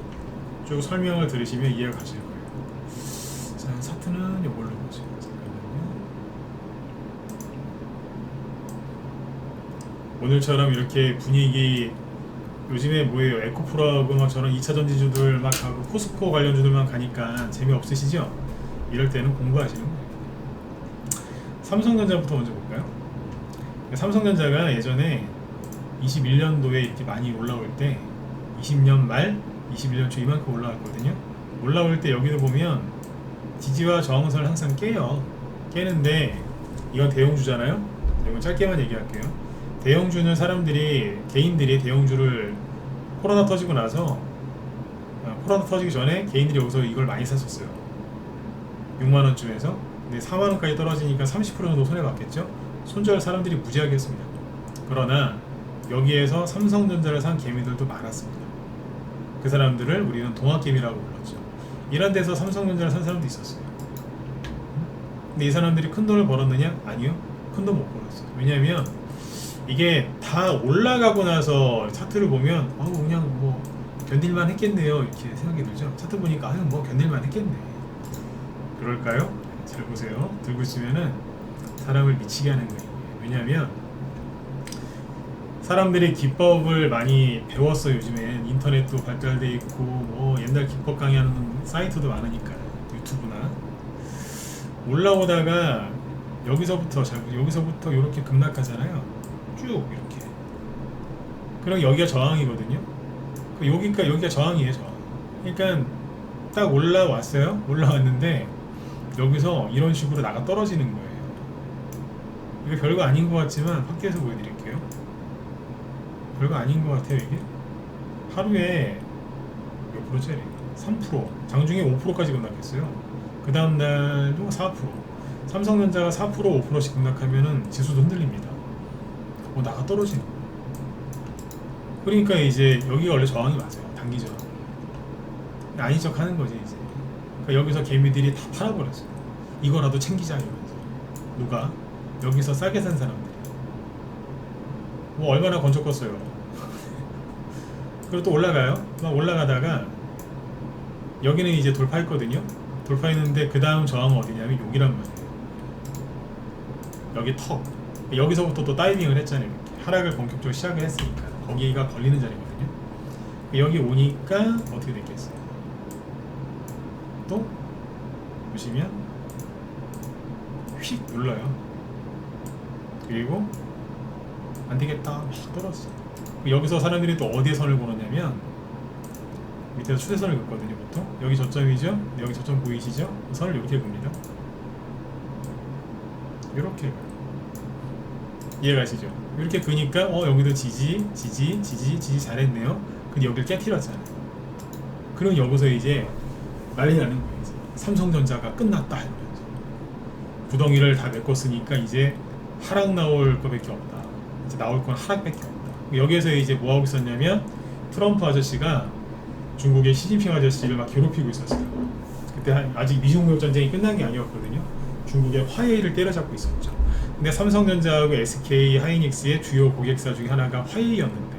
쭉 설명을 들으시면 이해가 가실 거예요. 자, 차트는 이걸로 보죠. 잠깐만요. 오늘처럼 이렇게 분위기, 요즘에 뭐예요? 에코프로하고 막 저런 2차 전지주들 막 가고 포스코 관련주들만 가니까 재미없으시죠? 이럴 때는 공부하시는 거예요. 삼성전자부터 먼저 볼까요? 삼성전자가 예전에 21년도에 이렇게 많이 올라올 때 20년 말, 21년 초 이만큼 올라왔거든요. 올라올 때 여기도 보면 지지와 저항선을 항상 깨요. 깨는데 이건 대형주잖아요. 이건 짧게만 얘기할게요. 대형주는 사람들이, 개인들이 대형주를 코로나 터지고 나서, 코로나 터지기 전에 개인들이 여기서 이걸 많이 샀었어요. 6만원쯤에서. 근데 4만원까지 떨어지니까 30% 정도 손해봤겠죠. 손절 사람들이 무지하게 했습니다. 그러나 여기에서 삼성전자를 산 개미들도 많았습니다. 그 사람들을 우리는 동학개미라고 불렀죠. 이런 데서 삼성전자를 산 사람도 있었어요. 근데 이 사람들이 큰 돈을 벌었느냐? 아니요. 큰 돈 못 벌었어요. 왜냐하면 이게 다 올라가고 나서 차트를 보면 그냥 뭐 견딜만 했겠네요 이렇게 생각이 들죠. 차트 보니까 뭐 견딜만 했겠네. 그럴까요? 잘 보세요. 들고 있으면은 사람을 미치게 하는 거예요. 왜냐하면 사람들이 기법을 많이 배웠어요. 요즘엔 인터넷도 발달돼 있고 뭐 옛날 기법 강의하는 사이트도 많으니까 유튜브나. 올라오다가 여기서부터 이렇게 급락하잖아요. 쭉 이렇게. 그럼 여기가 저항이거든요. 여기가 저항이에요. 저항. 그러니까 딱 올라왔어요. 올라왔는데 여기서 이런 식으로 나가 떨어지는 거예요. 이거 별거 아닌 것 같지만 확대해서 보여드릴게요. 별거 아닌 것 같아요. 이게 하루에 몇 프로짜리? 3%. 장중에 5%까지 급락했어요. 그 다음 날도 4%. 삼성전자가 4% 5%씩 급락하면은 지수도 흔들립니다. 나가 떨어지는 거예요. 그러니까 이제 여기가 원래 저항이 맞아요. 단기 저항. 아닌 척 하는 거지 이제. 그러니까 여기서 개미들이 다 팔아버렸어요. 이거라도 챙기자 이러면서. 누가? 여기서 싸게 산 사람들이. 뭐 얼마나 건져 껐어요. 그리고 또 올라가요. 막 올라가다가 여기는 이제 돌파했거든요. 돌파했는데 그 다음 저항은 어디냐면 여기란 말이에요. 여기 턱. 여기서부터 또 다이빙을 했잖아요. 이렇게. 하락을 본격적으로 시작을 했으니까 거기가 걸리는 자리거든요. 여기 오니까 어떻게 됐겠어요? 또 보시면 휙 눌러요. 그리고 안 되겠다 막 떨어졌어요. 여기서 사람들이 또 어디에 선을 걸었냐면 밑에서 추세선을 긋거든요. 보통 여기 저점이죠. 여기 저점 보이시죠? 선을 이렇게 긋습니다. 이렇게 이해가시죠? 이렇게 그니까 여기도 지지 잘했네요. 근데 여기를 깨트렸잖아요. 그럼 여기서 이제 난리 나는 거예요. 이제. 삼성전자가 끝났다 이러면서. 구덩이를 다 메꿨으니까 이제 하락 나올 거밖에 없다. 이제 나올 건 하락밖에 없다. 여기에서 이제 뭐 하고 있었냐면 트럼프 아저씨가 중국의 시진핑 아저씨를 막 괴롭히고 있었어요. 그때 아직 미중무역 전쟁이 끝난 게 아니었거든요. 중국의 화웨이를 때려잡고 있었죠. 근데 삼성전자하고 SK 하이닉스의 주요 고객사 중에 하나가 화웨이였는데,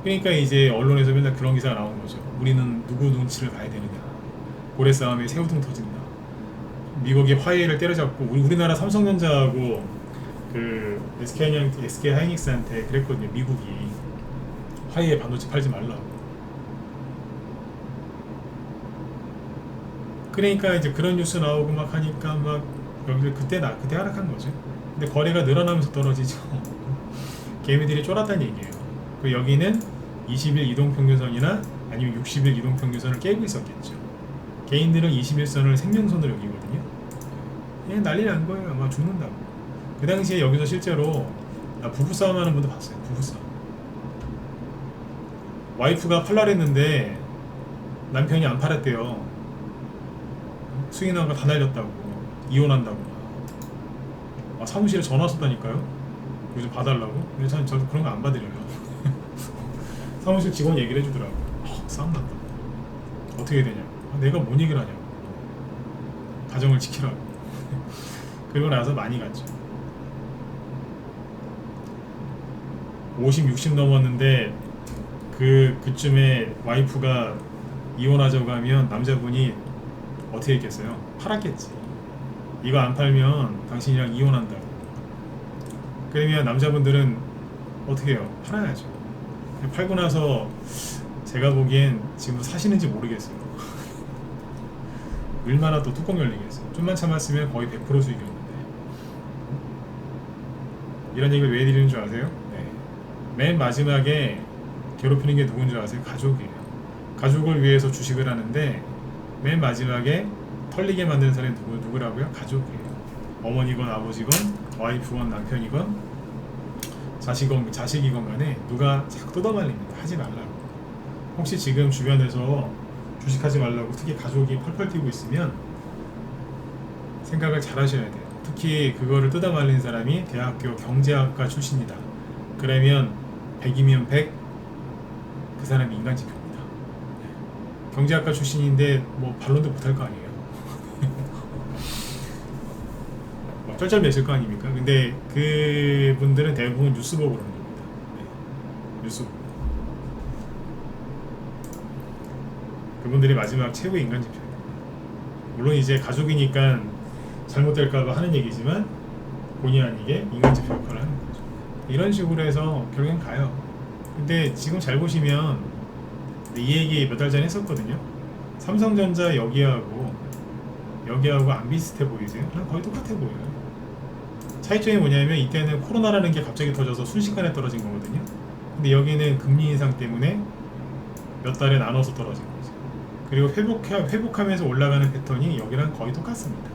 그러니까 이제 언론에서 맨날 그런 기사가 나온 거죠. 우리는 누구 눈치를 봐야 되느냐, 고래 싸움에 새우등 터진다. 미국이 화웨이를 때려잡고 우리나라 삼성전자하고 그 SK 하이닉스한테 그랬거든요. 미국이 화웨이 반도체 팔지 말라고. 그러니까 이제 그런 뉴스 나오고 막 하니까 막 여기를 그때 하락한 거죠. 근데 거래가 늘어나면서 떨어지죠. 개미들이 쫄았다는 얘기예요. 그 여기는 20일 이동평균선이나 아니면 60일 이동평균선을 깨고 있었겠죠. 개인들은 21선을 생명선으로 여기거든요. 그냥 난리 난 거예요. 아마 죽는다고. 그 당시에 여기서 실제로 나 부부싸움 하는 분도 봤어요. 부부싸움. 와이프가 팔라 했는데 남편이 안 팔았대요. 수인아가 다 날렸다고, 이혼한다고. 사무실에 전화 왔었다니까요. 이거 좀 봐달라고. 근데 저도 그런 거 안 받으려요. 사무실 직원 얘기를 해주더라고. 싸움 난다. 어떻게 되냐. 내가 뭔 얘기를 하냐고. 가정을 지키라고. 그리고 나서 많이 갔죠. 50, 60 넘었는데 그쯤에 와이프가 이혼하자고 하면 남자분이 어떻게 했겠어요? 팔았겠지. 이거 안 팔면 당신이랑 이혼한다고. 그러면 남자분들은 어떻게 해요? 팔아야죠. 팔고 나서 제가 보기엔 지금 사시는지 모르겠어요. 얼마나 또 뚜껑 열리겠어요. 좀만 참았으면 거의 100% 수익이었는데. 이런 얘기를 왜 드리는 줄 아세요? 네. 맨 마지막에 괴롭히는 게 누군 줄 아세요? 가족이에요. 가족을 위해서 주식을 하는데 맨 마지막에 털리게 만드는 사람이 누구라고요? 가족이에요. 어머니건 아버지건 와이프건 남편이건 자식이건 간에 누가 자꾸 뜯어말립니다. 하지 말라고. 혹시 지금 주변에서 주식하지 말라고 특히 가족이 펄펄 뛰고 있으면 생각을 잘 하셔야 돼요. 특히 그거를 뜯어말린 사람이 대학교 경제학과 출신이다. 그러면 100이면 100, 그 사람이 인간지표입니다. 경제학과 출신인데 뭐 반론도 못할 거 아니에요. 쩔쩔매실 거 아닙니까? 근데 그분들은 대부분 뉴스 보고 그러는 겁니다. 네. 뉴스 보고. 그분들이 마지막 최고의 인간지표예요. 물론 이제 가족이니까 잘못될까봐 하는 얘기지만 본의 아니게 인간지표 역할을 하는 거죠. 이런 식으로 해서 결국엔 가요. 근데 지금 잘 보시면 이 얘기 몇 달 전에 했었거든요. 삼성전자 여기하고 안 비슷해 보이세요? 그냥 거의 똑같아 보여요. 차이점이 뭐냐면 이때는 코로나라는 게 갑자기 터져서 순식간에 떨어진 거거든요. 근데 여기는 금리 인상 때문에 몇 달에 나눠서 떨어진 거죠. 그리고 회복하면서 올라가는 패턴이 여기랑 거의 똑같습니다.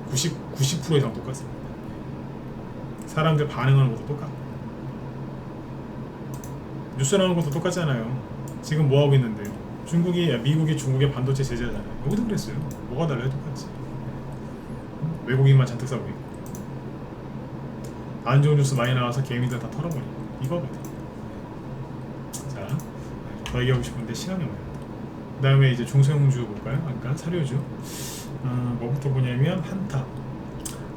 90% 이상 똑같습니다. 사람들 반응하는 것도 똑같고 뉴스 나오는 것도 똑같잖아요. 지금 뭐 하고 있는데요? 미국이 중국의 반도체 제재하잖아요. 여기도 그랬어요. 뭐가 달라요? 똑같지. 외국인만 잔뜩 사고 있고 안 좋은 뉴스 많이 나와서 개미들 다 털어버리고 이거거든. 자, 더 얘기하고 싶은데 시간이 없네요. 그 다음에 이제 중소형주 볼까요? 아까 사료주. 뭐부터 보냐면 한타.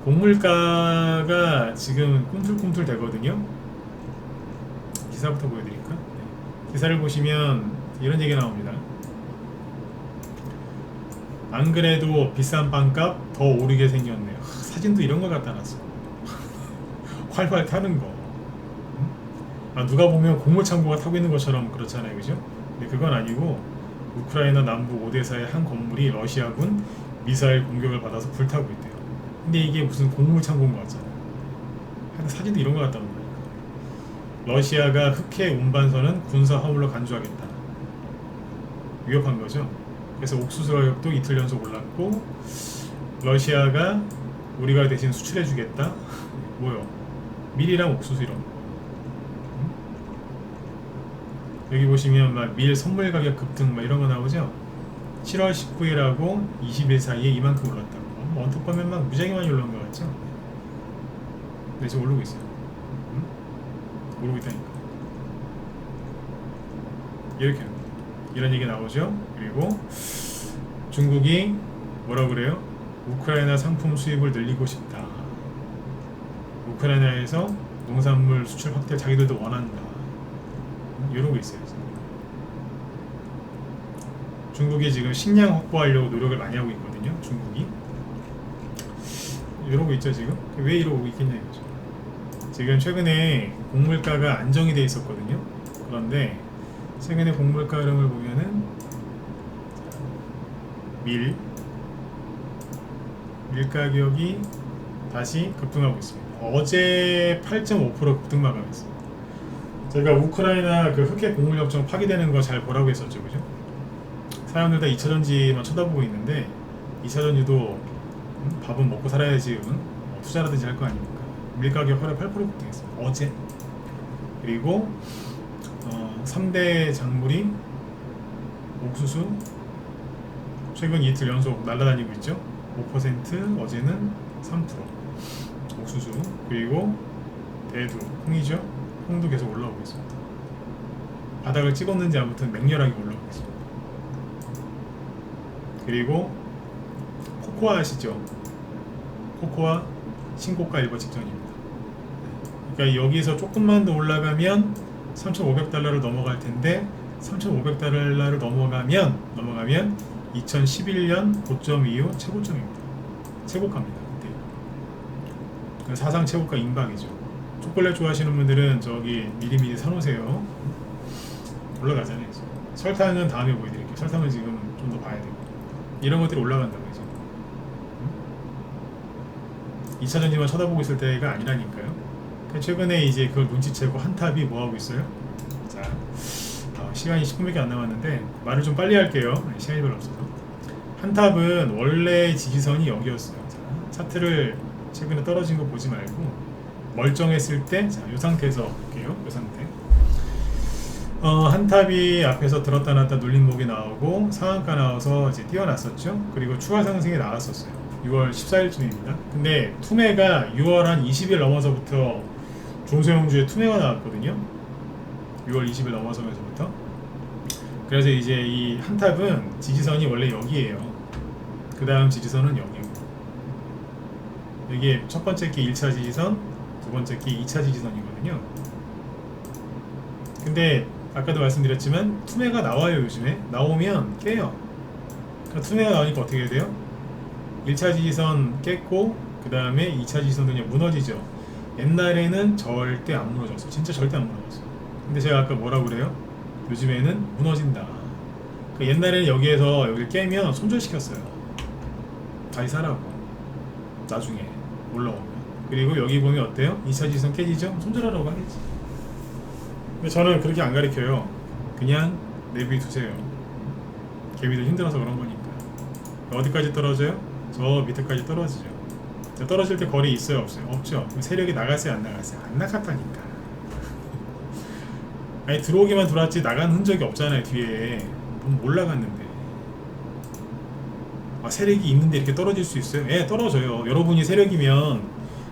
곡물가가 지금 꿈틀꿈틀 되거든요. 기사부터 보여드릴까? 네. 기사를 보시면 이런 얘기 나옵니다. 안 그래도 비싼 빵값 더 오르게 생겼네요. 사진도 이런 거 갖다 놨어. 활활 타는 거. 누가 보면 곡물 창고가 타고 있는 것처럼 그렇잖아요, 그죠? 근데 그건 아니고 우크라이나 남부 오데사의 한 건물이 러시아군 미사일 공격을 받아서 불타고 있대요. 근데 이게 무슨 곡물 창고인 것 같잖아요. 사진도 이런 거 갖다 놓은 거예요. 러시아가 흑해 운반선은 군사 화물로 간주하겠다. 위협한 거죠. 그래서 옥수수 가격도 이틀 연속 올랐고 러시아가 우리가 대신 수출해 주겠다. 뭐요? 밀이랑 옥수수 이런 거. 여기 보시면 막 밀 선물 가격 급등 막 이런 거 나오죠. 7월 19일하고 20일 사이에 이만큼 올랐다고. 뭐 언뜻 보면 막 무지하게 많이 올라온 것 같죠? 근데 지금 오르고 있어요. 오르고 있다니까. 이렇게 합니다. 이런 얘기 나오죠. 그리고 중국이 뭐라고 그래요? 우크라이나 상품 수입을 늘리고 싶다. 우크라이나에서 농산물 수출 확대 자기들도 원한다. 이러고 있어요. 지금. 중국이 지금 식량 확보하려고 노력을 많이 하고 있거든요. 중국이 이러고 있죠. 지금 왜 이러고 있겠냐 이거죠. 지금 최근에 곡물가가 안정이 돼 있었거든요. 그런데 최근에 곡물가 흐름을 보면은 밀 가격이 다시 급등하고 있습니다. 어제 8.5% 급등 마감했습니다. 제가 우크라이나 그 흑해 곡물 협정 파기되는 거 잘 보라고 했었죠, 그죠? 사람들 다 2차전지만 쳐다보고 있는데 2차전지도 밥은 먹고 살아야지 투자라든지 할 거 아닙니까? 밀가격 하루에 8% 급등했습니다. 어제. 그리고 3대 작물이 옥수수 최근 이틀 연속 날아다니고 있죠. 5% 어제는 3% 옥수수. 그리고 대두, 홍이죠. 홍도 계속 올라오고 있습니다. 바닥을 찍었는지 아무튼 맹렬하게 올라오고 있습니다. 그리고 코코아 아시죠? 코코아 신고가 일보 직전입니다. 그러니까 여기서 조금만 더 올라가면 3,500달러를 넘어갈 텐데 3,500달러를 넘어가면 2011년 고점 이후 최고점입니다. 최고가입니다. 네. 사상 최고가 임박이죠. 초콜릿 좋아하시는 분들은 저기 미리미리 사놓으세요. 올라가잖아요. 설탕은 다음에 보여드릴게요. 설탕은 지금 좀 더 봐야 되고 이런 것들이 올라간다고 이제 2차전지만 쳐다보고 있을 때가 아니라니까요. 최근에 이제 그걸 눈치채고 한탑이 뭐하고 있어요? 자, 시간이 10분밖에 안 남았는데 말을 좀 빨리 할게요. 시간이 별로 없어서. 한탑은 원래 지지선이 여기였어요. 자, 차트를 최근에 떨어진 거 보지 말고 멀쩡했을 때, 자, 이 상태에서 볼게요. 이 상태. 한탑이 앞에서 들었다 놨다 눌림목이 나오고 상한가 나와서 이제 뛰어났었죠. 그리고 추가 상승이 나왔었어요. 6월 14일쯤입니다. 근데 투매가 6월 한 20일 넘어서부터 중소형주에 투매가 나왔거든요. 6월 20일 넘어서면서부터. 그래서 이제 이 한탑은 지지선이 원래 여기에요. 그 다음 지지선은 여기고. 이게 첫 번째 게 1차 지지선, 두 번째 게 2차 지지선이거든요. 근데 아까도 말씀드렸지만 투매가 나와요. 요즘에 나오면 깨요. 그러니까 투매가 나오니까 어떻게 돼요? 1차 지지선 깼고 그 다음에 2차 지지선도 그냥 무너지죠. 옛날에는 절대 안 무너졌어요. 진짜 절대 안 무너졌어요. 근데 제가 아까 뭐라고 그래요? 요즘에는 무너진다. 그 옛날에는 여기에서 여기를 깨면 손절시켰어요. 다시 사라고. 나중에 올라오면. 그리고 여기 보면 어때요? 2차 지지선 깨지죠? 손절하라고 하겠지. 근데 저는 그렇게 안 가르쳐요. 그냥 내비두세요. 개미도 힘들어서 그런 거니까. 어디까지 떨어져요? 저 밑에까지 떨어지죠. 떨어질 때 거리 있어요? 없어요? 없죠. 그럼 세력이 나갔어요? 안 나갔어요? 안 나갔다니까. 아니 들어오기만 들어왔지 나간 흔적이 없잖아요. 뒤에 몰라갔는데. 세력이 있는데 이렇게 떨어질 수 있어요? 예, 떨어져요. 여러분이 세력이면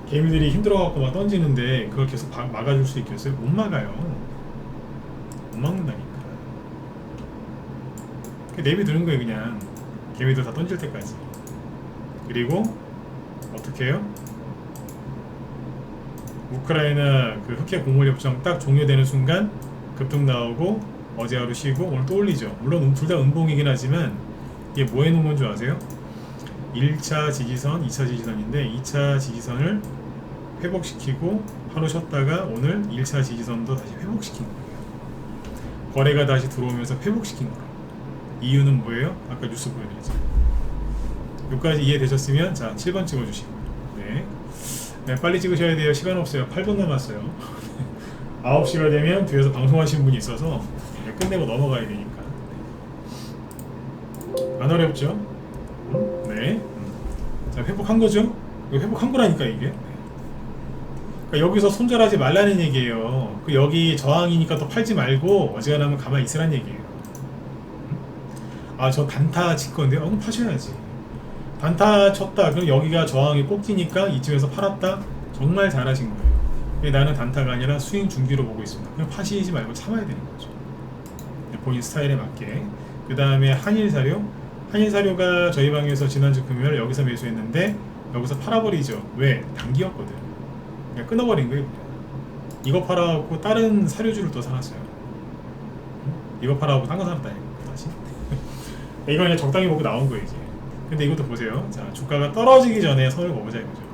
개미들이 힘들어갖고 막 던지는데 그걸 계속 막아줄 수 있겠어요? 못 막아요. 못 막는다니까. 내비 두는 거예요. 그냥 개미들 다 던질 때까지. 그리고 어떻게 해요? 우크라이나 그 흑해 곡물 협정 딱 종료되는 순간 급등 나오고 어제 하루 쉬고 오늘 또 올리죠. 물론 둘 다 음봉이긴 하지만 이게 뭐 해놓은 건 줄 아세요? 1차 지지선, 2차 지지선인데 2차 지지선을 회복시키고 하루 쉬었다가 오늘 1차 지지선도 다시 회복시킨 거예요. 거래가 다시 들어오면서 회복시킨 거예요. 이유는 뭐예요? 아까 뉴스 보여드렸죠. 여기까지 이해되셨으면 자 7번 찍어주시고 네, 빨리 찍으셔야 돼요. 시간 없어요. 8분 남았어요. 9시가 되면 뒤에서 방송하시는 분이 있어서 끝내고 넘어가야 되니까. 안 어렵죠? 네. 자, 회복한 거죠? 이거 회복한 거라니까 이게. 그러니까 여기서 손절하지 말라는 얘기예요. 여기 저항이니까 또 팔지 말고 어지간하면 가만히 있으란 얘기예요. 아, 저 단타 칠 건데, 그럼 파셔야지. 단타 쳤다. 그럼 여기가 저항이 꼭지니까 이쯤에서 팔았다. 정말 잘하신 거예요. 근데 나는 단타가 아니라 스윙 중기로 보고 있습니다. 그럼 파시지 말고 참아야 되는 거죠. 본인 스타일에 맞게. 그 다음에 한일사료. 한일사료가 저희 방에서 지난주 금요일 여기서 매수했는데 여기서 팔아버리죠. 왜? 단기였거든. 그냥 끊어버린 거예요. 그냥. 이거 팔아갖고 다른 사료주를 또 사놨어요. 이거 팔아갖고 딴 거 사놨다니까 다시. 이거 그냥 적당히 보고 나온 거예요 이제. 근데 이것도 보세요. 자, 주가가 떨어지기 전에 선을 먹어보자 이거죠.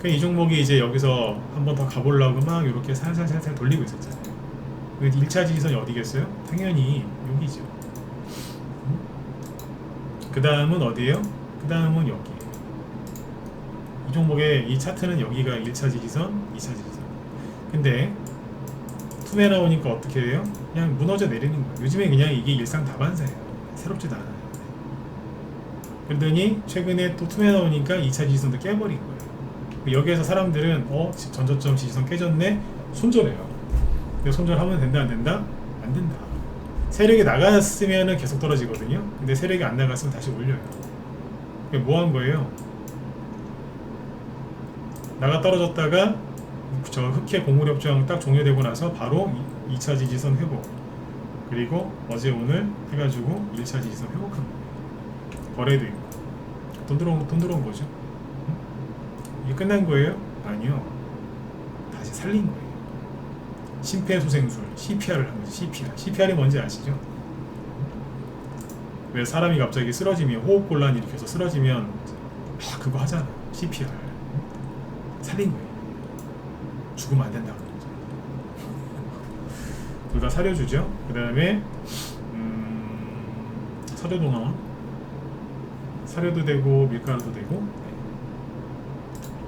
이 종목이 이제 여기서 한 번 더 가보려고 막 이렇게 살살살살 돌리고 있었잖아요. 1차 지지선이 어디겠어요? 당연히 여기죠. 그 다음은 어디예요? 그 다음은 여기. 이 종목의 이 차트는 여기가 1차 지지선, 2차 지지선. 근데 투매 나오니까 어떻게 해요? 그냥 무너져 내리는 거예요. 요즘에 그냥 이게 일상다반사예요. 새롭지도 않아요. 그러더니 최근에 또 투매 나오니까 2차 지지선도 깨버린 거예요. 여기에서 사람들은 전저점 지지선 깨졌네? 손절해요. 근데 손절하면 된다 안 된다? 안 된다. 세력이 나갔으면 계속 떨어지거든요. 근데 세력이 안 나갔으면 다시 올려요. 뭐 한 거예요? 나가 떨어졌다가 저 흑해 고무렵정 딱 종료되고 나서 바로 2차 지지선 회복, 그리고 어제 오늘 해가지고 1차 지지선 회복한 거예요. 거래도 있고 돈 들어온 거죠. 이게 끝난 거예요? 아니요. 다시 살린 거예요. 심폐소생술, CPR을 한 거죠. CPR이 뭔지 아시죠? 왜 사람이 갑자기 쓰러지면 호흡곤란 일으켜서 쓰러지면 그거 하잖아. CPR. 살린 거예요. 죽으면 안 된다고 그러죠. 둘 다 사려주죠. 그 다음에 사료동화원, 사료도 되고 밀가루도 되고.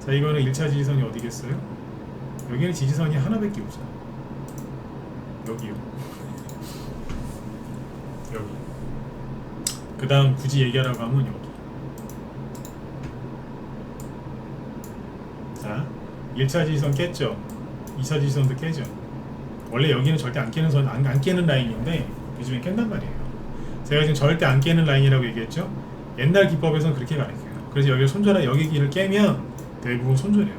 자, 이거는 1차 지지선이 어디겠어요? 여기는 지지선이 하나밖에 없어요. 여기요. 여기. 그 다음 굳이 얘기하라고 하면 여기. 자, 1차 지지선 깼죠. 2차 지지선도 깨죠. 원래 여기는 절대 안 깨는 안 깨는 라인인데 요즘에 깬단 말이에요. 제가 지금 절대 안 깨는 라인이라고 얘기했죠. 옛날 기법에서는 그렇게 가르쳐요. 그래서 여기 손절한 여기 길을 깨면 대부분 손절해요.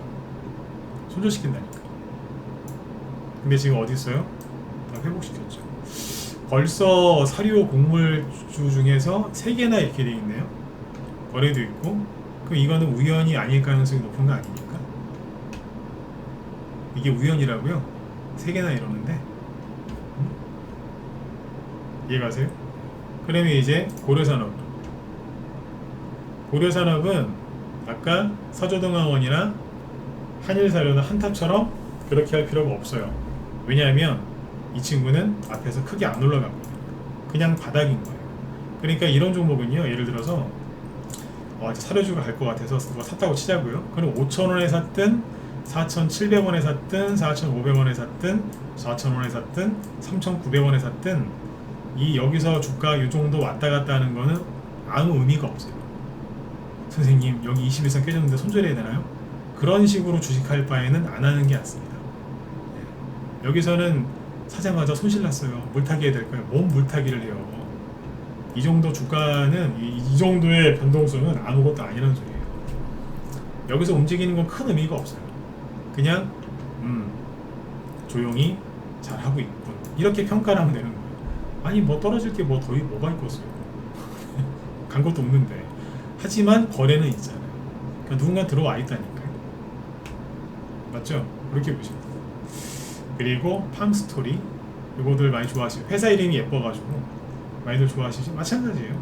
손절시킨다니까. 근데 지금 어디 있어요? 다 회복시켰죠. 벌써 사료 곡물주 중에서 3개나 이렇게 돼 있네요. 거래도 있고. 그럼 이거는 우연이 아닐 가능성이 높은 거 아닙니까? 이게 우연이라고요? 3개나 이러는데 이해가세요? 그러면 이제 고려산업은 아까 서조등화원이나 한일사료나 한탑처럼 그렇게 할 필요가 없어요. 왜냐하면 이 친구는 앞에서 크게 안 올라갔거든요. 그냥 바닥인 거예요. 그러니까 이런 종목은요, 예를 들어서 사료주가 갈 것 같아서 누가 샀다고 치자고요. 그럼 5,000원에 샀든 4,700원에 샀든 4,500원에 샀든 4,000원에 샀든 3,900원에 샀든 여기서 주가 이 정도 왔다 갔다 하는 거는 아무 의미가 없어요. 선생님, 여기 21선 깨졌는데 손절해야 되나요? 그런 식으로 주식할 바에는 안 하는 게 낫습니다. 여기서는 사자마자 손실 났어요. 물타기 해야 될까요? 뭔 물타기를 해요? 이 정도 주가는 이 정도의 변동성은 아무것도 아니라는 소리예요. 여기서 움직이는 건 큰 의미가 없어요. 그냥 조용히 잘하고 있군, 이렇게 평가를 하면 되는 거예요. 아니 뭐 떨어질 게 뭐가 있겠어요. 간 것도 없는데. 하지만 거래는 있잖아요. 그러니까 누군가 들어와 있다니까요. 맞죠? 그렇게 보시면 돼요. 그리고 팜스토리, 이거들 많이 좋아하시고, 회사 이름이 예뻐가지고 많이들 좋아하시죠? 마찬가지예요.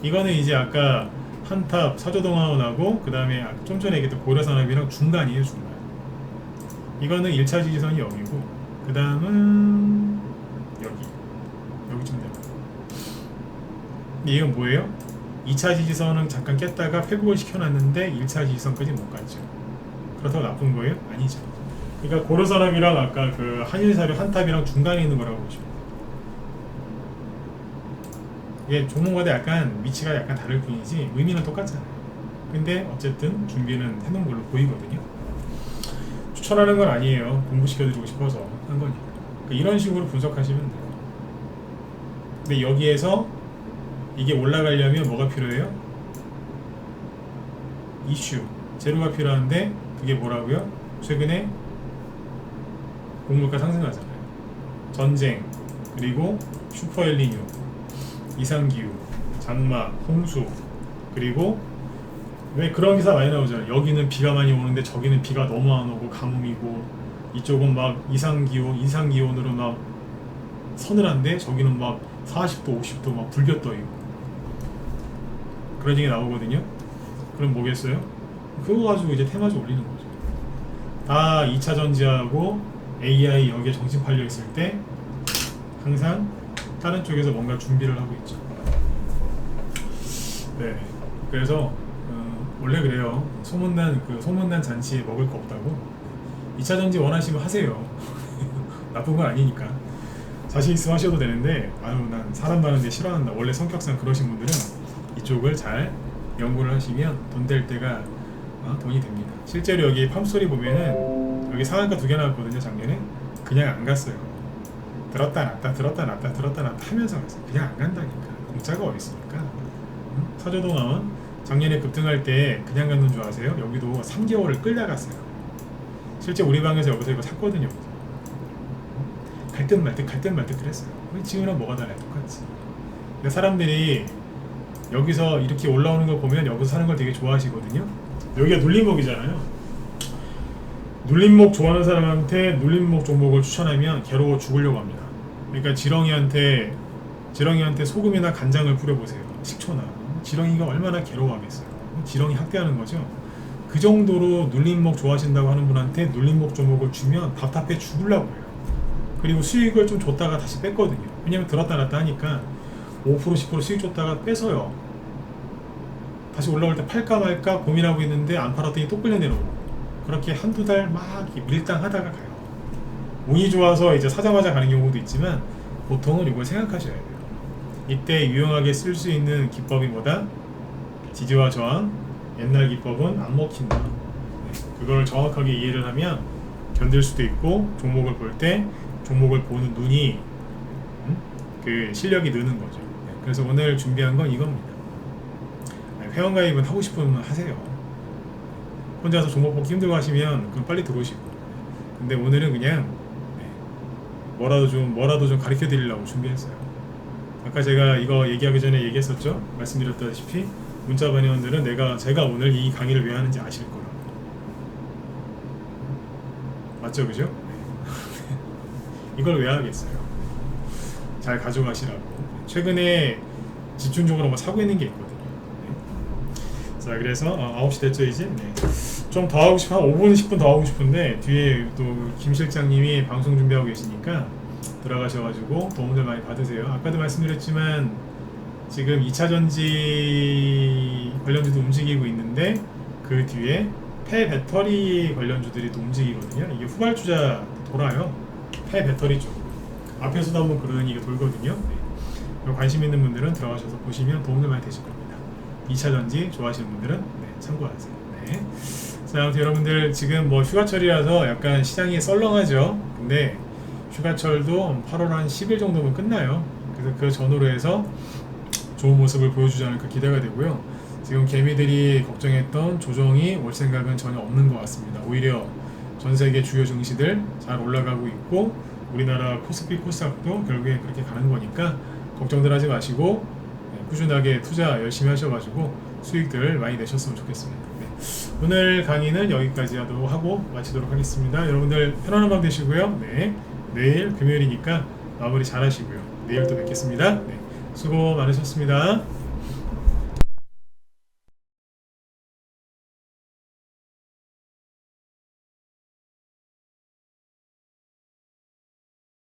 이거는 이제 아까 한탑 서조동화원하고 그 다음에 좀 전에 얘기했던 고려산업이랑 중간이에요. 중간. 이거는 1차 지지선이 여기고, 그 다음은 여기쯤 돼요. 이건 뭐예요? 2차 지지선은 잠깐 깼다가 회복을 시켜놨는데 1차 지지선까지 못 갔죠. 그렇다고 나쁜 거예요? 아니죠. 그러니까 고려산업이랑 아까 그 한일사료 한탑이랑 중간에 있는 거라고 보시면 돼요. 이게 종목마다 약간 위치가 약간 다를 뿐이지 의미는 똑같잖아요. 근데 어쨌든 준비는 해놓은 걸로 보이거든요. 추천하는 건 아니에요. 공부시켜드리고 싶어서 한 거니까. 그러니까 이런 식으로 분석하시면 돼요. 근데 여기에서 이게 올라가려면 뭐가 필요해요? 이슈, 재료가 필요한데 그게 뭐라고요? 최근에 곡물가 상승하잖아요. 전쟁, 그리고 슈퍼엘니뇨, 이상기후, 장마, 홍수, 그리고 왜 그런 기사 많이 나오잖아요. 여기는 비가 많이 오는데 저기는 비가 너무 안 오고 가뭄이고, 이쪽은 막 이상기온으로 막 서늘한데 저기는 막 40도 50도 막 불볕 떠있고 그런 얘기 나오거든요. 그럼 뭐겠어요? 그거 가지고 이제 테마주 올리는 거죠. 다 2차 전지하고 AI 여기에 정신 팔려 있을 때 항상 다른 쪽에서 뭔가 준비를 하고 있죠. 네, 그래서 원래 그래요. 소문난 잔치에 먹을 거 없다고. 2차 전지 원하시면 하세요. 나쁜 건 아니니까. 자신 있으면 하셔도 되는데, 아유 난 사람 많은데 싫어한다. 원래 성격상 그러신 분들은 이쪽을 잘 연구를 하시면 돈 될 때가 돈이 됩니다. 실제로 여기 팜스토리 보면은 여기 상한가 2개 나왔거든요. 작년에. 그냥 안 갔어요. 들었다 놨다 하면서 갔어요. 그냥 안 간다니까. 공짜가 어디 있습니까? 서저동아원 작년에 급등할 때 그냥 갔는 줄 아세요? 여기도 3개월을 끌려갔어요. 실제 우리 방에서 여기서 이거 샀거든요. 갈 듯 말 듯 그랬어요. 지금은 뭐가 달라요? 똑같지. 근데 사람들이 여기서 이렇게 올라오는 걸 보면 여기서 사는 걸 되게 좋아하시거든요. 여기가 눌림목이잖아요. 눌림목 좋아하는 사람한테 눌림목 종목을 추천하면 괴로워 죽으려고 합니다. 그러니까 지렁이한테 소금이나 간장을 뿌려보세요. 식초나. 지렁이가 얼마나 괴로워하겠어요. 지렁이 학대하는 거죠. 그 정도로 눌림목 좋아하신다고 하는 분한테 눌림목 종목을 주면 답답해 죽으려고 해요. 그리고 수익을 좀 줬다가 다시 뺐거든요. 왜냐면 들었다 놨다 하니까 5% 10% 수익 줬다가 빼서요. 다시 올라올 때 팔까 말까 고민하고 있는데 안 팔았더니 또 끌려 내려오고, 그렇게 한두 달 막 밀당하다가 가요. 운이 좋아서 이제 사자마자 가는 경우도 있지만 보통은 이걸 생각하셔야 돼요. 이때 유용하게 쓸 수 있는 기법이 뭐다? 지지와 저항, 옛날 기법은 안 먹힌다. 그걸 정확하게 이해를 하면 견딜 수도 있고, 종목을 볼 때 종목을 보는 눈이 그 실력이 느는 거죠. 그래서 오늘 준비한 건 이겁니다. 회원가입은 하고 싶으면 하세요. 혼자서 종목 보기 힘들고 하시면 그럼 빨리 들어오시고. 근데 오늘은 그냥 뭐라도 좀 가르쳐 드리려고 준비했어요. 아까 제가 이거 얘기하기 전에 얘기했었죠. 말씀드렸다시피 문자반 회원들은 제가 오늘 이 강의를 왜 하는지 아실 거라고. 맞죠, 그죠? 이걸 왜 하겠어요? 잘 가져가시라고. 최근에 집중적으로 뭐 사고 있는 게 있거든요. 자, 그래서 9시 됐죠 이제? 좀 더 하고 싶어, 한 5분 10분 더 하고 싶은데 뒤에 또 김 실장님이 방송 준비하고 계시니까 들어가셔가지고 도움들 많이 받으세요. 아까도 말씀드렸지만 지금 2차 전지 관련주도 움직이고 있는데 그 뒤에 폐배터리 관련주들이 또 움직이거든요. 이게 후발주자 돌아요. 폐배터리 쪽 앞에서도 한번 그러더니 이게 돌거든요. 관심 있는 분들은 들어가셔서 보시면 도움들 많이 되실 겁니다. 2차 전지 좋아하시는 분들은 참고하세요. 네. 자, 아무튼 여러분들 지금 뭐 휴가철이라서 약간 시장이 썰렁하죠. 근데 휴가철도 8월 한 10일 정도면 끝나요. 그래서 그 전후로 해서 좋은 모습을 보여주지 않을까 기대가 되고요. 지금 개미들이 걱정했던 조정이 올 생각은 전혀 없는 것 같습니다. 오히려 전 세계 주요 증시들 잘 올라가고 있고, 우리나라 코스피 코스닥도 결국에 그렇게 가는 거니까 걱정들 하지 마시고 꾸준하게 투자 열심히 하셔가지고 수익들 많이 내셨으면 좋겠습니다. 네. 오늘 강의는 여기까지 하고 마치도록 하겠습니다. 여러분들 편안한 밤 되시고요. 네. 내일 금요일이니까 마무리 잘 하시고요. 내일 또 뵙겠습니다. 네. 수고 많으셨습니다.